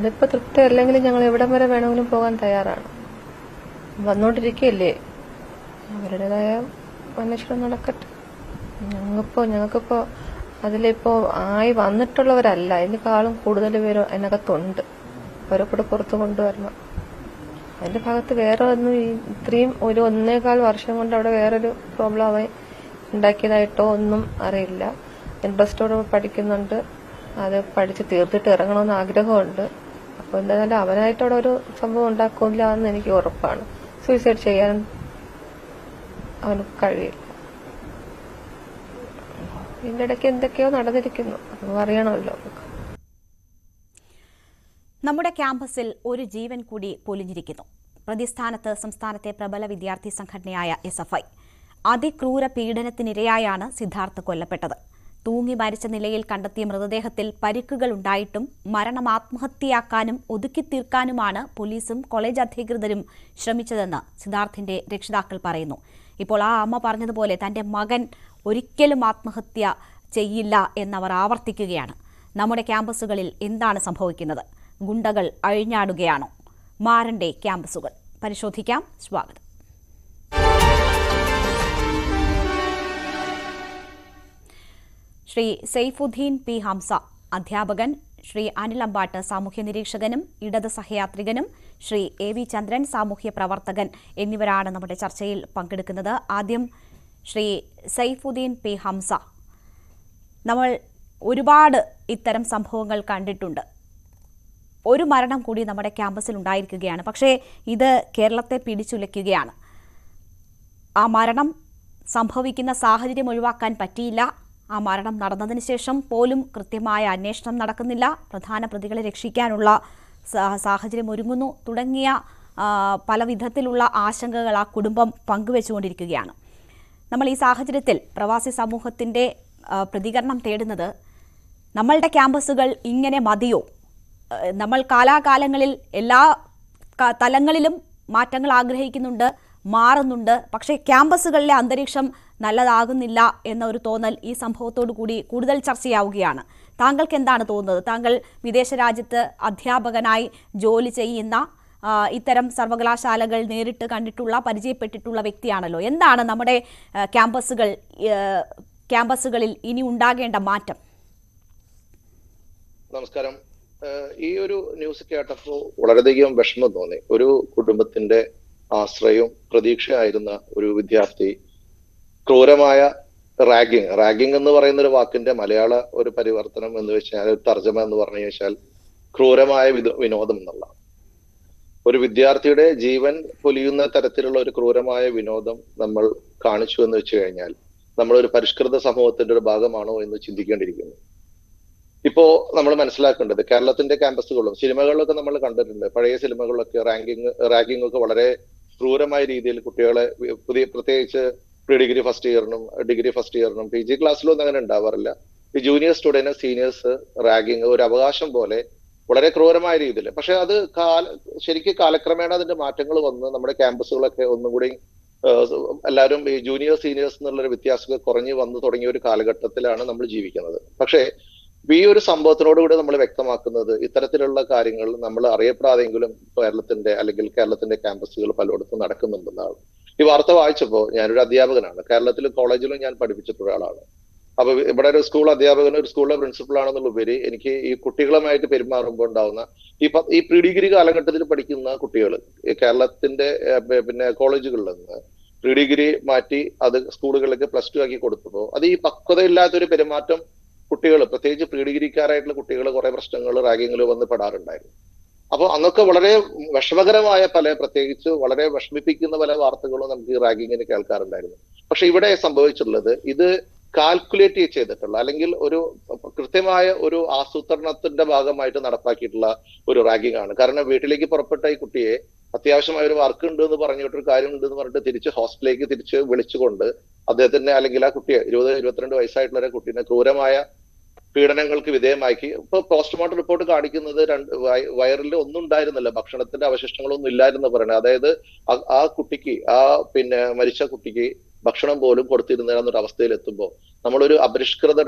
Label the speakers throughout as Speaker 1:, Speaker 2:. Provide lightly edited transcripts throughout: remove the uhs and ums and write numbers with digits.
Speaker 1: അതിപ്പോ തൃപ്തി അല്ലെങ്കിലും ഞങ്ങൾ എവിടം വരെ വേണമെങ്കിലും പോകാൻ തയ്യാറാണ്. വന്നോണ്ടിരിക്കുകയല്ലേ, അവരുടേതായ അന്വേഷണം നടക്കട്ടെ. ഞങ്ങൾക്കിപ്പോ അതിലിപ്പോ ആയി വന്നിട്ടുള്ളവരല്ല, ഇതിനേക്കാളും കൂടുതൽ പേര് അതിനകത്തുണ്ട്. അവരെ കൂടെ പുറത്തു കൊണ്ടുവരണം. അതിന്റെ ഭാഗത്ത് വേറെ ഒന്നും ഇത്രയും ഒരു 1.25 വർഷം കൊണ്ട് അവിടെ വേറൊരു പ്രോബ്ലം അവൻ ഉണ്ടാക്കിയതായിട്ടോ ഒന്നും അറിയില്ല. ഇൻട്രസ്റ്റോടെ പഠിക്കുന്നുണ്ട്, അത് പഠിച്ച് തീർത്തിട്ട് ഇറങ്ങണമെന്ന് ആഗ്രഹമുണ്ട്. അപ്പൊ എന്തായാലും അവനായിട്ട് അവിടെ ഒരു സംഭവം ഉണ്ടാക്കില്ല എന്ന് എനിക്ക് ഉറപ്പാണ്. സൂയിസൈഡ് ചെയ്യാൻ അവന് കഴിയില്ല. ഇതിന്റെ ഇടയ്ക്ക് എന്തൊക്കെയോ നടന്നിരിക്കുന്നു, അത് അറിയണമല്ലോ.
Speaker 2: നമ്മുടെ ക്യാമ്പസിൽ ഒരു ജീവൻ കൂടി പൊലിഞ്ഞിരിക്കുന്നു. പ്രതിസ്ഥാനത്ത് സംസ്ഥാനത്തെ പ്രബല വിദ്യാർത്ഥി സംഘടനയായ SFI. അതിക്രൂര പീഡനത്തിനിരയായാണ് സിദ്ധാർത്ഥ് കൊല്ലപ്പെട്ടത്. തൂങ്ങി മരിച്ച നിലയിൽ കണ്ടെത്തിയ മൃതദേഹത്തിൽ പരിക്കുകൾ ഉണ്ടായിട്ടും മരണം ആത്മഹത്യയാക്കാനും ഒതുക്കി തീർക്കാനുമാണ് പോലീസും കോളേജ് അധികൃതരും ശ്രമിച്ചതെന്ന് സിദ്ധാർത്ഥിന്റെ രക്ഷിതാക്കൾ പറയുന്നു. ഇപ്പോൾ ആ അമ്മ പറഞ്ഞതുപോലെ തന്റെ മകൻ ഒരിക്കലും ആത്മഹത്യ ചെയ്യില്ല എന്നവർ ആവർത്തിക്കുകയാണ്. നമ്മുടെ ക്യാമ്പസുകളിൽ എന്താണ് സംഭവിക്കുന്നത്? ഗുണ്ടകൾ അഴിഞ്ഞാടുകയാണോ? മാറണ്ടേ ക്യാമ്പസുകൾ? പരിശോധിക്കാം. സ്വാഗതം. ശ്രീ സൈഫുദ്ദീൻ P. ഹംസ അധ്യാപകൻ, ശ്രീ അനിൽ അമ്പാട്ട് സാമൂഹ്യ നിരീക്ഷകനും ഇടത് സഹയാത്രികനും, ശ്രീ AV ചന്ദ്രൻ സാമൂഹ്യ പ്രവർത്തകൻ എന്നിവരാണ് നമ്മുടെ ചർച്ചയിൽ പങ്കെടുക്കുന്നത്. ആദ്യം ശ്രീ സൈഫുദ്ദീൻ P. ഹംസ, നമ്മൾ ഒരുപാട് ഇത്തരം സംഭവങ്ങൾ കണ്ടിട്ടുണ്ട്. ഒരു മരണം കൂടി നമ്മുടെ ക്യാമ്പസിൽ ഉണ്ടായിരിക്കുകയാണ്. പക്ഷേ ഇത് കേരളത്തെ പിടിച്ചുലയ്ക്കുകയാണ്. ആ മരണം സംഭവിക്കുന്ന സാഹചര്യം ഒഴിവാക്കാൻ പറ്റിയില്ല. ആ മരണം നടന്നതിന് ശേഷം പോലും കൃത്യമായ അന്വേഷണം നടക്കുന്നില്ല. പ്രധാന പ്രതികളെ രക്ഷിക്കാനുള്ള സാഹചര്യം ഒരുങ്ങുന്നു തുടങ്ങിയ പല വിധത്തിലുള്ള ആശങ്കകൾ ആ കുടുംബം പങ്കുവെച്ചുകൊണ്ടിരിക്കുകയാണ്. നമ്മൾ ഈ സാഹചര്യത്തിൽ പ്രവാസി സമൂഹത്തിൻ്റെ പ്രതികരണം തേടുന്നത്, നമ്മളുടെ ക്യാമ്പസുകൾ ഇങ്ങനെ മതിയോ? നമ്മൾ കാലാകാലങ്ങളിൽ എല്ലാ തലങ്ങളിലും മാറ്റങ്ങൾ ആഗ്രഹിക്കുന്നുണ്ട്, മാറുന്നുണ്ട്. പക്ഷേ ക്യാമ്പസുകളിലെ അന്തരീക്ഷം നല്ലതാകുന്നില്ല എന്ന ഒരു തോന്നൽ ഈ സംഭവത്തോടു കൂടി കൂടുതൽ ചർച്ചയാവുകയാണ്. താങ്കൾക്ക് എന്താണ് തോന്നുന്നത്? താങ്കൾ വിദേശ രാജ്യത്ത് അധ്യാപകനായി ജോലി ചെയ്യുന്ന, ഇത്തരം സർവകലാശാലകൾ നേരിട്ട് കണ്ടിട്ടുള്ള, പരിചയപ്പെട്ടിട്ടുള്ള വ്യക്തിയാണല്ലോ. എന്താണ് നമ്മുടെ ക്യാമ്പസുകളിൽ ഇനി ഉണ്ടാകേണ്ട മാറ്റം?
Speaker 3: നമസ്കാരം. ഈ ഒരു ന്യൂസ് കേട്ടപ്പോൾ വളരെയധികം വിഷമം തോന്നി. ഒരു കുടുംബത്തിന്റെ ആശ്രയവും പ്രതീക്ഷയായിരുന്ന ഒരു വിദ്യാർത്ഥി ക്രൂരമായ റാഗിങ് എന്ന് പറയുന്ന ഒരു വാക്കിന്റെ മലയാള ഒരു പരിവർത്തനം എന്ന് വെച്ചാൽ, തർജ്ജമ എന്ന് പറഞ്ഞു വെച്ചാൽ ക്രൂരമായ വിനോദം എന്നുള്ള ഒരു വിദ്യാർത്ഥിയുടെ ജീവൻ പൊലിയുന്ന തരത്തിലുള്ള ഒരു ക്രൂരമായ വിനോദം നമ്മൾ കാണിച്ചു എന്ന് വെച്ച് കഴിഞ്ഞാൽ നമ്മൾ ഒരു പരിഷ്കൃത സമൂഹത്തിന്റെ ഒരു ഭാഗമാണോ എന്ന് ചിന്തിക്കേണ്ടിയിരിക്കുന്നു. ഇപ്പോ നമ്മൾ മനസ്സിലാക്കേണ്ടത്, കേരളത്തിന്റെ ക്യാമ്പസുകളും സിനിമകളിലൊക്കെ നമ്മൾ കണ്ടിട്ടുണ്ട്. പഴയ സിനിമകളിലൊക്കെ റാഗിങ് ഒക്കെ വളരെ ക്രൂരമായ രീതിയിൽ കുട്ടികളെ, പ്രത്യേകിച്ച് പ്രീ ഡിഗ്രി ഫസ്റ്റ് ഇയറിനും PG ക്ലാസ്സിലൊന്നും അങ്ങനെ ഉണ്ടാവാറില്ല. ഈ ജൂനിയർ സ്റ്റുഡന്റ് സീനിയേഴ്സ് റാഗിങ് ഒരു അവകാശം പോലെ വളരെ ക്രൂരമായ രീതിയിൽ. പക്ഷെ അത് ശരിക്കും കാലക്രമേണ അതിന്റെ മാറ്റങ്ങൾ വന്ന് നമ്മുടെ ക്യാമ്പസുകളൊക്കെ ഒന്നും കൂടി എല്ലാവരും ഈ ജൂനിയർ സീനിയേഴ്സ് എന്നുള്ളൊരു വ്യത്യാസമൊക്കെ കുറഞ്ഞു വന്നു തുടങ്ങിയ ഒരു കാലഘട്ടത്തിലാണ് നമ്മൾ ജീവിക്കുന്നത്. പക്ഷേ ഈ ഒരു സംഭവത്തിനോടുകൂടി നമ്മൾ വ്യക്തമാക്കുന്നത്, ഇത്തരത്തിലുള്ള കാര്യങ്ങൾ നമ്മൾ അറിയപ്പെടാതെങ്കിലും കേരളത്തിന്റെ ക്യാമ്പസുകൾ പലയിടത്തും നടക്കുന്നുണ്ടെന്നാണ്. ഈ വാർത്ത വായിച്ചപ്പോൾ, ഞാനൊരു അധ്യാപകനാണ്, കേരളത്തിലും കോളേജിലും ഞാൻ പഠിപ്പിച്ചിട്ടുള്ള ആളാണ്. അപ്പൊ ഇവിടെ ഒരു സ്കൂൾ അധ്യാപകനും ഒരു സ്കൂളിലെ പ്രിൻസിപ്പൾ ആണെന്നുള്ളപരി എനിക്ക് ഈ കുട്ടികളുമായിട്ട് പെരുമാറുമ്പോൾ ഉണ്ടാവുന്ന ഈ പ്രീ ഡിഗ്രി കാലഘട്ടത്തിൽ പഠിക്കുന്ന കുട്ടികൾ കേരളത്തിന്റെ കോളേജുകളിൽ നിന്ന് പ്രീ ഡിഗ്രി മാറ്റി അത് സ്കൂളുകളിലേക്ക് +2 ആക്കി കൊടുത്തപ്പോൾ അത് ഈ പക്വതയില്ലാത്തൊരു പെരുമാറ്റം കുട്ടികൾ, പ്രത്യേകിച്ച് പ്രീ ഡിഗ്രിക്കാരായിട്ടുള്ള കുട്ടികൾ കുറെ പ്രശ്നങ്ങൾ റാഗിങ്ങിൽ വന്ന് പെടാറുണ്ടായിരുന്നു. അപ്പൊ അന്നൊക്കെ വളരെ വിഷമകരമായ പ്രത്യേകിച്ച് വളരെ വിഷമിപ്പിക്കുന്ന പല വാർത്തകളും നമുക്ക് ഈ റാഗിങ്ങിന് കേൾക്കാറുണ്ടായിരുന്നു. പക്ഷെ ഇവിടെ സംഭവിച്ചിട്ടുള്ളത്, ഇത് കാൽക്കുലേറ്റ് ചെയ്തിട്ടുള്ള അല്ലെങ്കിൽ ഒരു കൃത്യമായ ഒരു ആസൂത്രണത്തിന്റെ ഭാഗമായിട്ട് നടപ്പാക്കിയിട്ടുള്ള ഒരു റാഗിങ് ആണ്. കാരണം വീട്ടിലേക്ക് പുറപ്പെട്ട ഈ കുട്ടിയെ അത്യാവശ്യമായ ഒരു വർക്ക് ഉണ്ട് എന്ന് പറഞ്ഞിട്ടൊരു കാര്യം ഉണ്ട് എന്ന് പറഞ്ഞിട്ട് തിരിച്ച് ഹോസ്റ്റലിലേക്ക് തിരിച്ച് വിളിച്ചുകൊണ്ട് അദ്ദേഹത്തിന്റെ, അല്ലെങ്കിൽ ആ കുട്ടിയെ 20-22 വയസ്സായിട്ടുള്ള ഒരു കുട്ടീനെ ക്രൂരമായ പീഡനങ്ങൾക്ക് വിധേയമാക്കി. ഇപ്പൊ പോസ്റ്റ്മോർട്ടം റിപ്പോർട്ട് കാണിക്കുന്നത് വയറിൽ ഒന്നും ഉണ്ടായിരുന്നില്ല, ഭക്ഷണത്തിന്റെ അവശിഷ്ടങ്ങളൊന്നും ഇല്ലായിരുന്നു പറയുന്നത്. അതായത് ആ കുട്ടിക്ക്, മരിച്ച കുട്ടിക്ക് ഭക്ഷണം പോലും കൊടുത്തിരുന്ന എന്നൊരു അവസ്ഥയിൽ എത്തുമ്പോൾ നമ്മളൊരു അപരിഷ്കൃത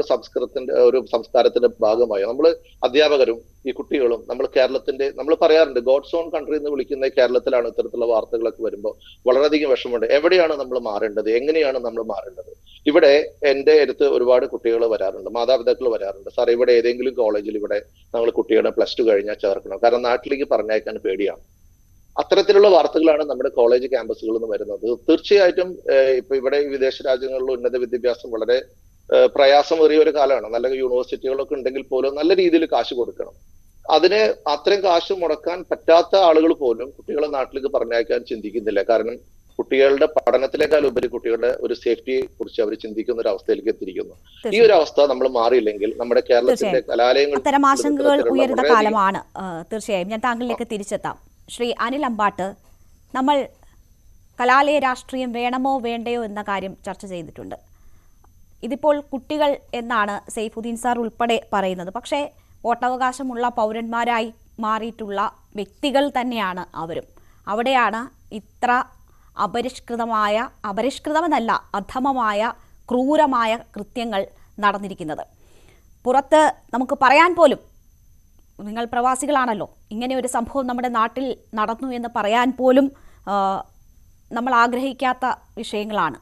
Speaker 3: ഒരു സംസ്കാരത്തിന്റെ ഭാഗമായി നമ്മൾ അധ്യാപകരും ഈ കുട്ടികളും നമ്മൾ നമ്മൾ പറയാറുണ്ട് ഗോഡ്സ് ഓൺ കൺട്രി എന്ന് വിളിക്കുന്ന കേരളത്തിലാണ് ഇത്തരത്തിലുള്ള വാർത്തകളൊക്കെ വരുമ്പോൾ വളരെയധികം വിഷമമുണ്ട്. എവിടെയാണ് നമ്മൾ മാറേണ്ടത്, എങ്ങനെയാണ് നമ്മൾ മാറേണ്ടത്? ഇവിടെ എൻ്റെ അടുത്ത് ഒരുപാട് കുട്ടികൾ വരാറുണ്ട്, മാതാപിതാക്കൾ വരാറുണ്ട്. സാർ, ഇവിടെ ഏതെങ്കിലും കോളേജിൽ ഇവിടെ നമ്മൾ കുട്ടികളെ +2 കഴിഞ്ഞാൽ ചേർക്കണം, കാരണം നാട്ടിലേക്ക് പറഞ്ഞയക്കാൻ പേടിയാണ്. അത്തരത്തിലുള്ള വാർത്തകളാണ് നമ്മുടെ കോളേജ് ക്യാമ്പസുകളിൽ നിന്ന് വരുന്നത്. തീർച്ചയായിട്ടും ഇപ്പൊ ഇവിടെ വിദേശ രാജ്യങ്ങളിലെ ഉന്നത വിദ്യാഭ്യാസം വളരെ പ്രയാസമേറിയ ഒരു കാലമാണ്. നല്ല യൂണിവേഴ്സിറ്റികളൊക്കെ ഉണ്ടെങ്കിൽ പോലും നല്ല രീതിയിൽ കാശ് കൊടുക്കണം. അതിന് അത്രയും കാശ് മുടക്കാൻ പറ്റാത്ത ആളുകൾ പോലും കുട്ടികളെ നാട്ടിലേക്ക് പറഞ്ഞയക്കാൻ ചിന്തിക്കുന്നില്ല. കാരണം കുട്ടികളുടെ പഠനത്തിനേക്കാൾ ഉപരി കുട്ടികളുടെ ഒരു സേഫ്റ്റിയെ കുറിച്ച് അവർ ചിന്തിക്കുന്ന ഒരു അവസ്ഥയിലേക്ക് എത്തിയിരിക്കുന്നു. ഈ ഒരു അവസ്ഥ നമ്മൾ മാറിയില്ലെങ്കിൽ നമ്മുടെ കേരളത്തിന്റെ കലാലയങ്ങൾ
Speaker 2: അത്തരം ആശങ്കകൾ ഉയരുന്ന കാലമാണ്. തീർച്ചയായും ഞാൻ താങ്കളിലേക്ക് തിരിച്ചെത്താം. ശ്രീ അനിൽ അമ്പാട്ട്, നമ്മൾ കലാലയ രാഷ്ട്രീയം വേണമോ വേണ്ടയോ എന്ന കാര്യം ചർച്ച ചെയ്തിട്ടുണ്ട്. ഇതിപ്പോൾ കുട്ടികൾ എന്നാണ് സൈഫുദ്ദീൻ സാർ ഉൾപ്പെടെ പറയുന്നത്. പക്ഷേ വോട്ടവകാശമുള്ള പൗരന്മാരായി മാറിയിട്ടുള്ള വ്യക്തികൾ തന്നെയാണ് അവരും. അവിടെയാണ് ഇത്ര അപരിഷ്കൃതമെന്നല്ല, അധമമായ ക്രൂരമായ കൃത്യങ്ങൾ നടന്നിരിക്കുന്നത്. പുറത്ത് നമുക്ക് പറയാൻ പോലും, നിങ്ങൾ പ്രവാസികളാണല്ലോ, ഇങ്ങനെ ഒരു സംഭവം നമ്മുടെ നാട്ടിൽ നടന്നു എന്ന് പറയാൻ പോലും നമ്മൾ ആഗ്രഹിക്കാത്ത വിഷയങ്ങളാണ്.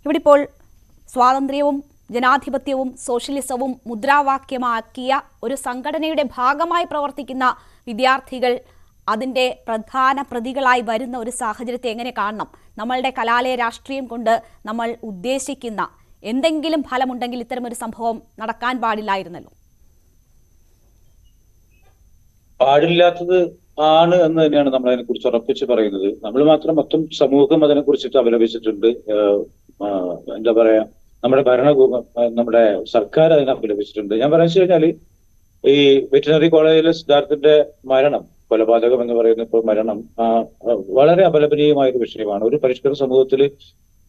Speaker 2: ഇവിടെ ഇപ്പോൾ സ്വാതന്ത്ര്യവും ജനാധിപത്യവും സോഷ്യലിസവും മുദ്രാവാക്യമാക്കിയ ഒരു സംഘടനയുടെ ഭാഗമായി പ്രവർത്തിക്കുന്ന വിദ്യാർത്ഥികൾ അതിൻ്റെ പ്രധാന പ്രതികളായി വരുന്ന ഒരു സാഹചര്യത്തെ എങ്ങനെ കാണണം? നമ്മളുടെ കലാലയ രാഷ്ട്രീയം കൊണ്ട് നമ്മൾ ഉദ്ദേശിക്കുന്ന എന്തെങ്കിലും ഫലമുണ്ടെങ്കിൽ ഇത്തരമൊരു സംഭവം നടക്കാൻ പാടില്ലായിരുന്നല്ലോ.
Speaker 4: പാടില്ലാത്തത് ആണ് എന്ന് തന്നെയാണ് നമ്മൾ അതിനെക്കുറിച്ച് ഉറപ്പിച്ച് പറയുന്നത്. നമ്മൾ മാത്രം മൊത്തം സമൂഹം അതിനെക്കുറിച്ചിട്ട് അപലപിച്ചിട്ടുണ്ട്. എന്താ പറയാ, നമ്മുടെ സർക്കാർ അതിനെ അപലപിച്ചിട്ടുണ്ട്. ഞാൻ പറഞ്ഞു കഴിഞ്ഞാല് ഈ വെറ്റിനറി കോളേജിലെ സിദ്ധാർത്ഥിന്റെ മരണം, കൊലപാതകം എന്ന് പറയുന്ന ഇപ്പോൾ മരണം, വളരെ അപലപനീയമായ ഒരു വിഷയമാണ്. ഒരു പരിഷ്കൃത സമൂഹത്തിൽ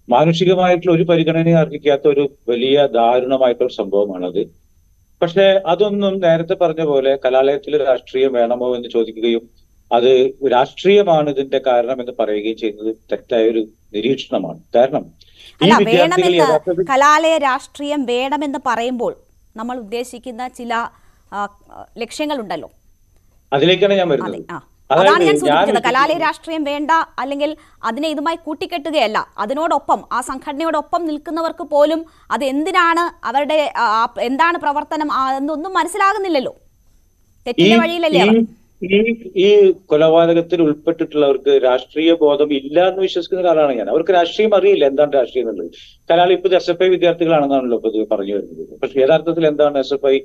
Speaker 4: മാനുഷികമായിട്ടുള്ള ഒരു പരിഗണനയും അർഹിക്കാത്ത ഒരു വലിയ ദാരുണമായിട്ടുള്ള സംഭവമാണത്. പക്ഷെ അതൊന്നും നേരത്തെ പറഞ്ഞ പോലെ കലാലയത്തിൽ രാഷ്ട്രീയം വേണമോ എന്ന് ചോദിക്കുകയും അത് രാഷ്ട്രീയമാണ് ഇതിന്റെ കാരണം എന്ന് പറയുകയും ചെയ്യുന്നത് തെറ്റായ ഒരു നിരീക്ഷണമാണ്. കാരണം ഈ വിദ്യാർത്ഥികൾ
Speaker 2: കലാലയ രാഷ്ട്രീയം വേണമെന്ന് പറയുമ്പോൾ നമ്മൾ ഉദ്ദേശിക്കുന്ന ചില ലക്ഷ്യങ്ങളുണ്ടല്ലോ,
Speaker 4: അതിലേക്കാണ് ഞാൻ വരുന്നത്.
Speaker 2: അതാണ് ഞാൻ സൂചിപ്പിച്ചത്. കലാലയ രാഷ്ട്രീയം വേണ്ട, അല്ലെങ്കിൽ അതിനെ ഇതുമായി കൂട്ടിക്കെട്ടുകയല്ല. അതിനോടൊപ്പം, ആ സംഘടനയോടൊപ്പം നിൽക്കുന്നവർക്ക് പോലും അത് എന്തിനാണ്, അവരുടെ എന്താണ് പ്രവർത്തനം എന്നൊന്നും മനസ്സിലാകുന്നില്ലല്ലോ. തെറ്റിന്റെ വഴിയിലല്ലേ അവർ.
Speaker 4: ഈ കൊലപാതകത്തിൽ ഉൾപ്പെട്ടിട്ടുള്ളവർക്ക് രാഷ്ട്രീയ ബോധം ഇല്ല എന്ന് വിശ്വസിക്കുന്ന ഒരാളാണ് ഞാൻ. അവർക്ക് രാഷ്ട്രീയം അറിയില്ല, എന്താണ് രാഷ്ട്രീയം എന്നുള്ളത്. കലാലയം ഇപ്പൊ SFI വിദ്യാർത്ഥികളാണെന്നാണല്ലോ ഇപ്പൊ ഇത് പറഞ്ഞു വരുന്നത്. പക്ഷെ യഥാർത്ഥത്തിൽ എന്താണ് SFI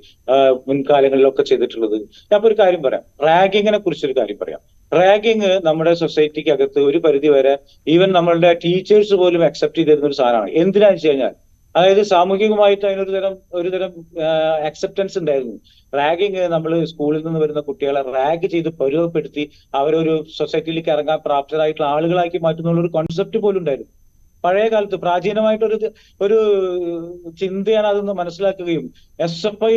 Speaker 4: മുൻകാലങ്ങളിലൊക്കെ ചെയ്തിട്ടുള്ളത്? ഞാൻ ഇപ്പൊ ഒരു കാര്യം പറയാം, റാഗിങ്ങിനെ കുറിച്ചൊരു കാര്യം പറയാം. റാഗിങ് നമ്മുടെ സൊസൈറ്റിക്ക് അകത്ത് ഒരു പരിധി വരെ ഈവൻ നമ്മളുടെ ടീച്ചേഴ്സ് പോലും അക്സെപ്റ്റ് ചെയ്തിരുന്ന ഒരു സാധനമാണ്. എന്തിനാന്ന് വെച്ച് കഴിഞ്ഞാൽ, അതായത് സാമൂഹികമായിട്ട് ഒരു തരം അക്സെപ്റ്റൻസ് ഉണ്ടായിരുന്നു. റാഗിങ്, നമ്മൾ സ്കൂളിൽ നിന്ന് വരുന്ന കുട്ടികളെ റാഗ് ചെയ്ത് പരുവപ്പെടുത്തി അവരൊരു സൊസൈറ്റിയിലേക്ക് ഇറങ്ങാൻ പ്രാപ്തരായിട്ടുള്ള ആളുകളാക്കി മാറ്റുന്നുള്ള ഒരു കോൺസെപ്റ്റ് പോലും ഉണ്ടായിരുന്നു. പഴയ കാലത്ത് പ്രാചീനമായിട്ടൊരു ചിന്തയാണ് അതെന്ന് മനസ്സിലാക്കുകയും SFI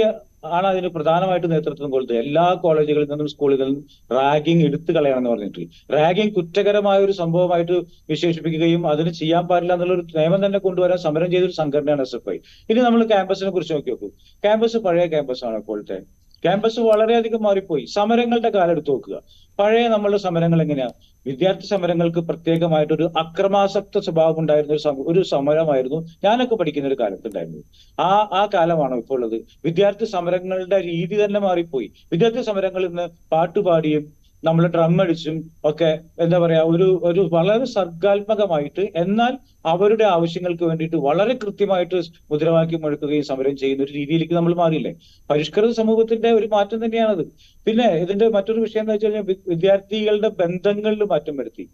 Speaker 4: ആണ് അതിന് പ്രധാനമായിട്ട് നേതൃത്വം കൊടുത്തത്. എല്ലാ കോളേജുകളിൽ നിന്നും സ്കൂളുകളിൽ നിന്നും റാഗിങ് എടുത്തു കളയണമെന്ന് പറഞ്ഞിട്ട് റാഗിങ് കുറ്റകരമായ ഒരു സംഭവമായിട്ട് വിശേഷിപ്പിക്കുകയും അതിന് ചെയ്യാൻ പാടില്ല എന്നുള്ളൊരു നിയമം തന്നെ കൊണ്ടുവരാൻ സമരം ചെയ്തൊരു സംഘടനയാണ് SFI. ഇനി നമ്മൾ ക്യാമ്പസിനെ കുറിച്ച് നോക്കൂ. ക്യാമ്പസ് പഴയ ക്യാമ്പസാണ് ഇപ്പോഴത്തെ. ക്യാമ്പസ് വളരെയധികം മാറിപ്പോയി. സമരങ്ങളുടെ കാലം എടുത്തു നോക്കുക. പഴയ നമ്മളുടെ സമരങ്ങൾ എങ്ങനെയാ? വിദ്യാർത്ഥി സമരങ്ങൾക്ക് പ്രത്യേകമായിട്ടൊരു അക്രമാസക്ത സ്വഭാവം ഉണ്ടായിരുന്ന ഒരു സമരമായിരുന്നു ഞാനൊക്കെ പഠിക്കുന്ന ഒരു കാലത്തുണ്ടായിരുന്നത്. ആ കാലമാണോ ഇപ്പോൾ ഉള്ളത്? വിദ്യാർത്ഥി സമരങ്ങളുടെ രീതി തന്നെ മാറിപ്പോയി. വിദ്യാർത്ഥി സമരങ്ങളിൽ നിന്ന് പാട്ടുപാടിയും നമ്മൾ ഡ്രം അടിച്ചും ഒക്കെ എന്താ പറയാ, ഒരു വളരെ സർഗാത്മകമായിട്ട്, എന്നാൽ അവരുടെ ആവശ്യങ്ങൾക്ക് വേണ്ടിയിട്ട് വളരെ കൃത്യമായിട്ട് മുദ്രാവാക്യം മുഴക്കുകയും സമരം ചെയ്യുന്ന ഒരു രീതിയിലേക്ക് നമ്മൾ മാറിയില്ലേ? പരിഷ്കൃത സമൂഹത്തിന്റെ ഒരു മാറ്റം തന്നെയാണത്. പിന്നെ ഇതിന്റെ മറ്റൊരു വിഷയം എന്ന് വെച്ച് കഴിഞ്ഞാൽ വിദ്യാർത്ഥികളുടെ ബന്ധങ്ങളിൽ മാറ്റം വരുത്തി.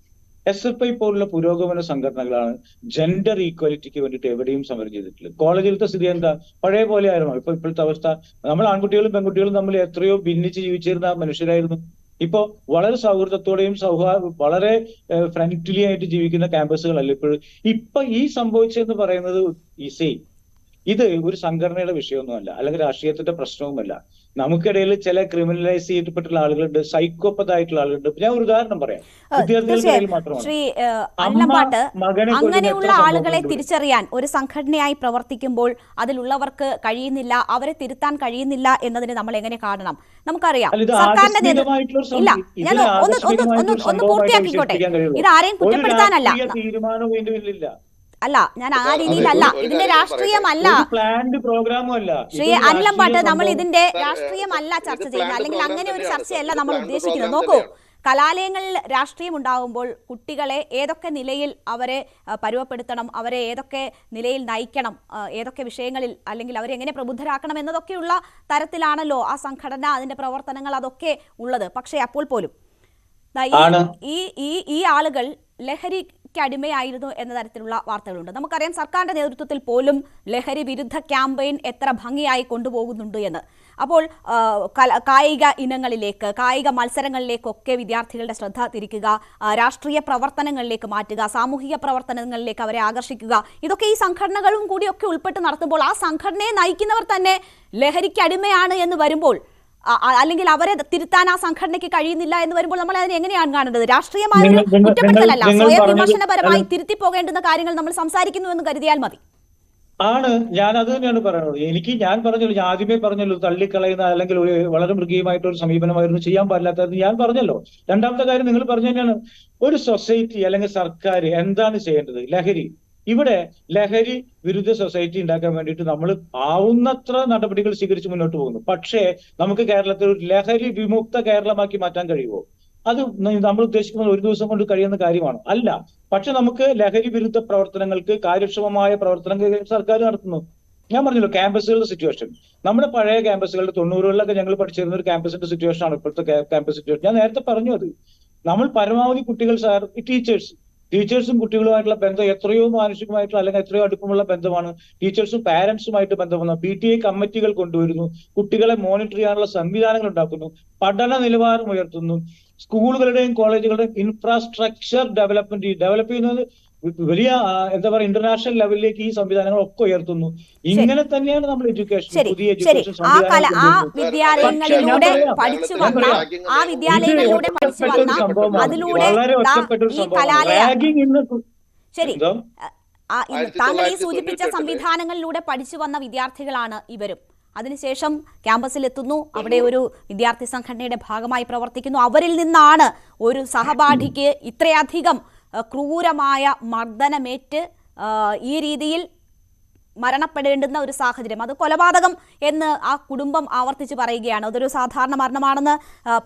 Speaker 4: SFI പോലുള്ള പുരോഗമന സംഘടനകളാണ് ജെൻഡർ ഈക്വാലിറ്റിക്ക് വേണ്ടിയിട്ട് എവിടെയും സമരം ചെയ്തിട്ടുള്ളത്. കോളേജിലത്തെ സ്ഥിതി എന്താ? പഴയ പോലെ ആയിരുന്നു. ഇപ്പോഴത്തെ അവസ്ഥ, നമ്മൾ ആൺകുട്ടികളും പെൺകുട്ടികളും തമ്മിൽ എത്രയോ ഭിന്നിച്ച് ജീവിച്ചിരുന്ന മനുഷ്യരായിരുന്നു. ഇപ്പോ വളരെ സൗഹൃദത്തോടെയും വളരെ ഫ്രണ്ട്ലി ആയിട്ട് ജീവിക്കുന്ന ക്യാമ്പസുകളല്ല ഇപ്പോഴും. ഇപ്പൊ ഈ സംഭവിച്ചെന്ന് പറയുന്നത് ഇത് ഒരു സംഘടനയുടെ വിഷയമൊന്നുമല്ല, അല്ലെങ്കിൽ രാഷ്ട്രീയത്തിന്റെ പ്രശ്നവുമല്ല. നമുക്കിടയിൽ ചില ക്രിമിനലൈസ് ചെയ്യപ്പെട്ടുള്ള ആളുകളുണ്ട്, സൈക്കോപ്പത്ത് ആയിട്ടുള്ള ആളുകളുണ്ട്. ഞാൻ ഒരു ഉദാഹരണം പറയാം, വിദ്യാർത്ഥികൾക്കിടയിൽ മാത്രമാണ്.
Speaker 2: ശ്രീ
Speaker 4: അമ്മ
Speaker 2: അനിലമ്പാട്ട്,
Speaker 4: മകനെ കൊല്ലുന്ന
Speaker 2: അങ്ങനെയുള്ള
Speaker 4: എത്ര
Speaker 2: ആളുകളെ
Speaker 4: സംഭവങ്ങളുണ്ട് ഇവിടെ?
Speaker 2: തിരിച്ചറിയാൻ ഒരു സംഘടനയായി പ്രവർത്തിക്കുമ്പോൾ അതിലുള്ളവർക്ക് കഴിയുന്നില്ല, അവരെ തിരുത്താൻ കഴിയുന്നില്ല എന്നതിന് നമ്മൾ എങ്ങനെ കാണണം? നമുക്കറിയാം
Speaker 4: അല്ല, ഇത്
Speaker 2: സർക്കാരിന്റെ
Speaker 4: ആകസ്മികമായിട്ടുള്ള ഒരു
Speaker 2: ഇല്ല,
Speaker 4: സംഭവം-
Speaker 2: ഞാൻ
Speaker 4: ഇതിനെ
Speaker 2: ഒന്ന്
Speaker 4: ആകസ്മികമായിട്ടുള്ള സംഭവമായിട്ട്
Speaker 2: പൂർത്തിയാക്കിക്കോട്ടെ.
Speaker 4: വിശ്വസിക്കാൻ കഴിയുമോ?
Speaker 2: ഇത് ആരെയും
Speaker 4: ഒരു
Speaker 2: കുറ്റപ്പെടുത്താനല്ല.
Speaker 4: രാഷ്ട്രീയ തീരുമാനവും ഇതിന്റെ പിന്നിലില്ല.
Speaker 2: അല്ല, ഞാൻ ആ രീതിയിലല്ല,
Speaker 3: ഒരു
Speaker 2: ഇതിന്റെ
Speaker 3: കാര്യം
Speaker 2: രാഷ്ട്രീയമല്ല
Speaker 4: ഒരു പ്ലാൻഡ് പ്രോഗ്രാമും അല്ല.
Speaker 2: ശ്രീ
Speaker 4: ഇതൊരു
Speaker 2: അനിലമ്പാട്ട്,
Speaker 4: രാഷ്ട്രീയ
Speaker 2: നമ്മൾ
Speaker 4: സംഭവം.
Speaker 2: ഇതിന്റെ രാഷ്ട്രീയമല്ല ചർച്ച ചെയ്യുന്നത്, അല്ലെങ്കിൽ അങ്ങനെ ഒരു ചർച്ചയല്ല നമ്മൾ ഉദ്ദേശിക്കുന്നത്. നോക്കൂ, കലാലയങ്ങളിൽ രാഷ്ട്രീയം ഉണ്ടാകുമ്പോൾ കുട്ടികളെ ഏതൊക്കെ നിലയിൽ അവരെ പരുവപ്പെടുത്തണം, അവരെ ഏതൊക്കെ നിലയിൽ നയിക്കണം, ഏതൊക്കെ വിഷയങ്ങളിൽ, അല്ലെങ്കിൽ അവരെ എങ്ങനെ പ്രബുദ്ധരാക്കണം എന്നതൊക്കെയുള്ള തരത്തിലാണല്ലോ ആ സംഘടന, അതിന്റെ പ്രവർത്തനങ്ങൾ അതൊക്കെ ഉള്ളത്. പക്ഷേ അപ്പോൾ പോലും ഈ ആളുകൾ ലഹരിക്ക് അടിമയായിരുന്നു എന്ന തരത്തിലുള്ള വാർത്തകളുണ്ട്. നമുക്കറിയാം സർക്കാരിന്റെ നേതൃത്വത്തിൽ പോലും ലഹരി വിരുദ്ധ ക്യാമ്പയിൻ എത്ര ഭംഗിയായി കൊണ്ടുപോകുന്നുണ്ട് എന്ന്. അപ്പോൾ കായിക ഇനങ്ങളിലേക്ക്, കായിക മത്സരങ്ങളിലേക്കൊക്കെ വിദ്യാർത്ഥികളുടെ ശ്രദ്ധ തിരിക്കുക, രാഷ്ട്രീയ പ്രവർത്തനങ്ങളിലേക്ക് മാറ്റുക, സാമൂഹിക പ്രവർത്തനങ്ങളിലേക്ക് അവരെ ആകർഷിക്കുക, ഇതൊക്കെ ഈ സംഘടനകളും കൂടിയൊക്കെ ഉൾപ്പെട്ട് നടത്തുമ്പോൾ ആ സംഘടനയെ നയിക്കുന്നവർ തന്നെ ലഹരിക്ക് അടിമയാണ് എന്ന് വരുമ്പോൾ, അല്ലെങ്കിൽ അവരെ തിരുത്താൻ ആ സംഘടനയ്ക്ക് കഴിയുന്നില്ല എന്ന് വരുമ്പോൾ നമ്മൾ അതിനെ എങ്ങനെയാണ് കാണേണ്ടത്? രാഷ്ട്രീയമായ കുറ്റപ്പെടുത്തലല്ല, സ്വയം വിമർശനപരമായി തിരുത്തി പോകേണ്ടുന്ന കാര്യങ്ങൾ നമ്മൾ സംസാരിക്കുന്നു എന്ന് കരുതിയാൽ മതി.
Speaker 4: ആണ്, ഞാൻ അത് തന്നെയാണ് പറയുന്നത്. ഞാൻ പറഞ്ഞല്ലോ, ഞാൻ ആദ്യമേ പറഞ്ഞല്ലോ, തള്ളിക്കളയുന്ന അല്ലെങ്കിൽ വളരെ മൃഗീയമായിട്ടൊരു സമീപനമായിരുന്നു ചെയ്യാൻ പാടില്ലാത്തത് ഞാൻ പറഞ്ഞല്ലോ. രണ്ടാമത്തെ കാര്യം നിങ്ങൾ പറഞ്ഞു തന്നെയാണ്, ഒരു സൊസൈറ്റി അല്ലെങ്കിൽ സർക്കാർ എന്താണ് ചെയ്യേണ്ടത്? ഇവിടെ ലഹരി വിരുദ്ധ സൊസൈറ്റി ഉണ്ടാക്കാൻ വേണ്ടിയിട്ട് നമ്മൾ ആവുന്നത്ര നടപടികൾ സ്വീകരിച്ച് മുന്നോട്ട് പോകുന്നു. പക്ഷേ നമുക്ക് കേരളത്തിൽ ഒരു ലഹരി വിമുക്ത കേരളമാക്കി മാറ്റാൻ കഴിയുമോ? അത് നമ്മൾ ഉദ്ദേശിക്കുന്നത് ഒരു ദിവസം കൊണ്ട് കഴിയുന്ന കാര്യമാണ് അല്ല. പക്ഷെ നമുക്ക് ലഹരി വിരുദ്ധ പ്രവർത്തനങ്ങൾക്ക് കാര്യക്ഷമമായ പ്രവർത്തനങ്ങൾ സർക്കാർ നടത്തുന്നു. ഞാൻ പറഞ്ഞല്ലോ, ക്യാമ്പസുകളുടെ സിറ്റുവേഷൻ, നമ്മുടെ പഴയ ക്യാമ്പസുകളുടെ 90കളിലൊക്കെ ഞങ്ങൾ പഠിച്ചിരുന്ന ഒരു ക്യാമ്പസിന്റെ സിറ്റുവേഷൻ ആണ് ഇപ്പോഴത്തെ ക്യാമ്പസ് സിറ്റുവേഷൻ. ഞാൻ നേരത്തെ പറഞ്ഞു, അത് നമ്മൾ പരമാവധി കുട്ടികൾ ടീച്ചേഴ്സും കുട്ടികളുമായിട്ടുള്ള ബന്ധം എത്രയോ മാനുഷികമായിട്ടുള്ള അല്ലെങ്കിൽ എത്രയോ അടുപ്പമുള്ള ബന്ധമാണ്. ടീച്ചേഴ്സും പാരന്റ്സുമായിട്ട് ബന്ധപ്പെടുന്നു, PTA കമ്മിറ്റികൾ കൊണ്ടുവരുന്നു, കുട്ടികളെ മോണിറ്റർ ചെയ്യാനുള്ള സംവിധാനങ്ങൾ ഉണ്ടാക്കുന്നു, പഠന നിലവാരം ഉയർത്തുന്നു, സ്കൂളുകളുടെയും കോളേജുകളുടെയും ഇൻഫ്രാസ്ട്രക്ചർ ഡെവലപ്പ് ചെയ്യുന്നത് വലിയ എന്താ പറയുക, ഇന്റർനാഷണൽ ലെവലിലേക്ക് ഈ സംവിധാനങ്ങൾ ഒക്കെ ഉയർത്തുന്നു. ഇങ്ങനെ തന്നെയാണ് നമ്മൾ എഡ്യൂക്കേഷൻ, പുതിയ എഡ്യൂക്കേഷൻ
Speaker 2: വിദ്യാലയങ്ങളിലൂടെ പഠിച്ചു വന്ന അതിലൂടെ ശരി, താങ്കൾ ഈ സൂചിപ്പിച്ച സംവിധാനങ്ങളിലൂടെ പഠിച്ചു വന്ന വിദ്യാർത്ഥികളാണ് ഇവരും. അതിനുശേഷം ക്യാമ്പസിൽ എത്തുന്നു, അവിടെ ഒരു വിദ്യാർത്ഥി സംഘടനയുടെ ഭാഗമായി പ്രവർത്തിക്കുന്നു. അവരിൽ നിന്നാണ് ഒരു സഹപാഠിക്ക് ഇത്രയധികം ക്രൂരമായ മർദ്ദനമേറ്റ് ഈ രീതിയിൽ മരണപ്പെടേണ്ടുന്ന ഒരു സാഹചര്യം. അത് കൊലപാതകം എന്ന് ആ കുടുംബം ആവർത്തിച്ച് പറയുകയാണ്. അതൊരു സാധാരണ മരണമാണെന്ന്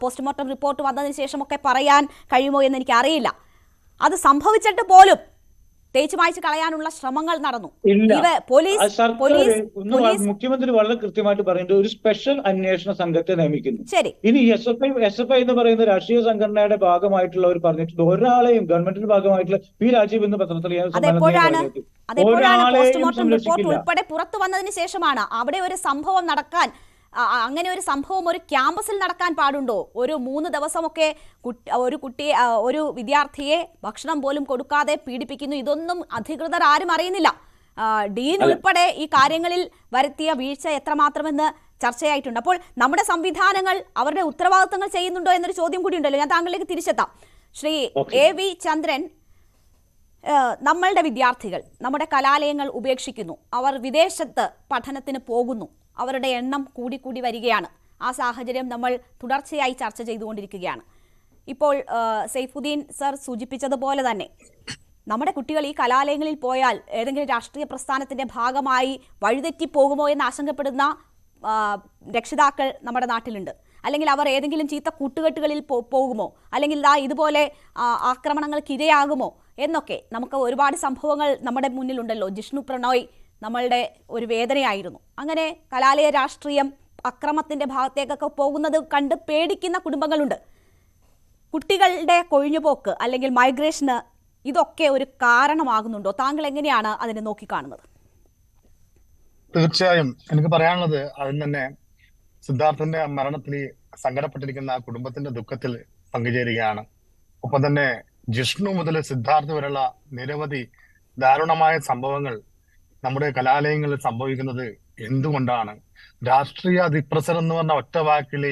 Speaker 2: പോസ്റ്റ്മോർട്ടം റിപ്പോർട്ട് വന്നതിന് ശേഷമൊക്കെ പറയാൻ കഴിയുമോ എന്ന് എനിക്കറിയില്ല. അത് സംഭവിച്ചിട്ട് പോലും തേച്ചു മായ്ച്ചു കളയാനുള്ള ശ്രമങ്ങൾ നടന്നു.
Speaker 4: മുഖ്യമന്ത്രി വളരെ കൃത്യമായിട്ട് പറയുന്നത് ഒരു സ്പെഷ്യൽ അന്വേഷണ സംഘത്തെ നിയമിക്കുന്നു.
Speaker 2: ശരി,
Speaker 4: ഇനി SFI എന്ന് പറയുന്ന രാഷ്ട്രീയ സംഘടനയുടെ ഭാഗമായിട്ടുള്ളവർ പറഞ്ഞിട്ടുണ്ട്, ഒരാളെയും ഗവൺമെന്റിന്റെ ഭാഗമായിട്ടുള്ള രാജീവ് എന്ന് പത്രത്തിൽ
Speaker 2: പോസ്റ്റ്മോർട്ടം റിപ്പോർട്ട് ഉൾപ്പെടെ പുറത്തു വന്നതിന് ശേഷമാണ് അവിടെ ഒരു സംഭവം നടക്കാൻ, അങ്ങനെ ഒരു സംഭവം ഒരു ക്യാമ്പസിൽ നടക്കാൻ പാടുണ്ടോ? ഒരു 3 ദിവസമൊക്കെ ഒരു വിദ്യാർത്ഥിയെ ഭക്ഷണം പോലും കൊടുക്കാതെ പീഡിപ്പിക്കുന്നു. ഇതൊന്നും അധികൃതർ ആരും അറിയുന്നില്ല. ഡീൻ ഉൾപ്പെടെ ഈ കാര്യങ്ങളിൽ വരുത്തിയ വീഴ്ച എത്രമാത്രമെന്ന് ചർച്ചയായിട്ടുണ്ട്. അപ്പോൾ നമ്മുടെ സംവിധാനങ്ങൾ അവരുടെ ഉത്തരവാദിത്തങ്ങൾ ചെയ്യുന്നുണ്ടോ എന്നൊരു ചോദ്യം കൂടി ഉണ്ടല്ലോ. ഞാൻ താങ്കളിലേക്ക് തിരിച്ചെത്താം. ശ്രീ AV ചന്ദ്രൻ, നമ്മളുടെ വിദ്യാർത്ഥികൾ നമ്മുടെ കലാലയങ്ങൾ ഉപേക്ഷിക്കുന്നു, അവർ വിദേശത്ത് പഠനത്തിന് പോകുന്നു, അവരുടെ എണ്ണം കൂടി വരികയാണ്. ആ സാഹചര്യം നമ്മൾ തുടർച്ചയായി ചർച്ച ചെയ്തുകൊണ്ടിരിക്കുകയാണ്. ഇപ്പോൾ സൈഫുദ്ദീൻ സർ സൂചിപ്പിച്ചതുപോലെ തന്നെ നമ്മുടെ കുട്ടികൾ ഈ കലാലയങ്ങളിൽ പോയാൽ ഏതെങ്കിലും രാഷ്ട്രീയ പ്രസ്ഥാനത്തിന്റെ ഭാഗമായി വഴിതെറ്റിപ്പോകുമോ എന്ന് ആശങ്കപ്പെടുന്ന രക്ഷിതാക്കൾ നമ്മുടെ നാട്ടിലുണ്ട്. അല്ലെങ്കിൽ അവർ ഏതെങ്കിലും ചീത്ത കൂട്ടുകെട്ടുകളിൽ പോകുമോ, അല്ലെങ്കിൽ ഇതുപോലെ ആക്രമണങ്ങൾക്ക് ഇരയാകുമോ എന്നൊക്കെ നമുക്ക് ഒരുപാട് സംഭവങ്ങൾ നമ്മുടെ മുന്നിലുണ്ടല്ലോ. ജിഷ്ണു പ്രണോയ് നമ്മളുടെ ഒരു വേദനയായിരുന്നു. അങ്ങനെ കലാലയ രാഷ്ട്രീയം അക്രമത്തിന്റെ ഭാഗത്തേക്കൊക്കെ പോകുന്നത് കണ്ട് പേടിക്കുന്ന കുടുംബങ്ങളുണ്ട്. കുട്ടികളുടെ കൊഴിഞ്ഞുപോക്ക് അല്ലെങ്കിൽ മൈഗ്രേഷന് ഇതൊക്കെ ഒരു കാരണമാകുന്നുണ്ടോ? താങ്കൾ എങ്ങനെയാണ് അതിനെ നോക്കിക്കാണുന്നത്?
Speaker 5: തീർച്ചയായും എനിക്ക് പറയാനുള്ളത് അതിന് തന്നെ സിദ്ധാർത്ഥന്റെ മരണത്തിൽ സങ്കടപ്പെട്ടിരിക്കുന്ന ആ കുടുംബത്തിന്റെ ദുഃഖത്തിൽ പങ്കുചേരുകയാണ്. ഒപ്പം തന്നെ ജിഷ്ണു മുതൽ സിദ്ധാർത്ഥ് വരെയുള്ള നിരവധി ദാരുണമായ സംഭവങ്ങൾ നമ്മുടെ കലാലയങ്ങളിൽ സംഭവിക്കുന്നത് എന്തുകൊണ്ടാണ് രാഷ്ട്രീയ അതിപ്രസരം എന്ന് പറഞ്ഞ ഒറ്റ വാക്കില്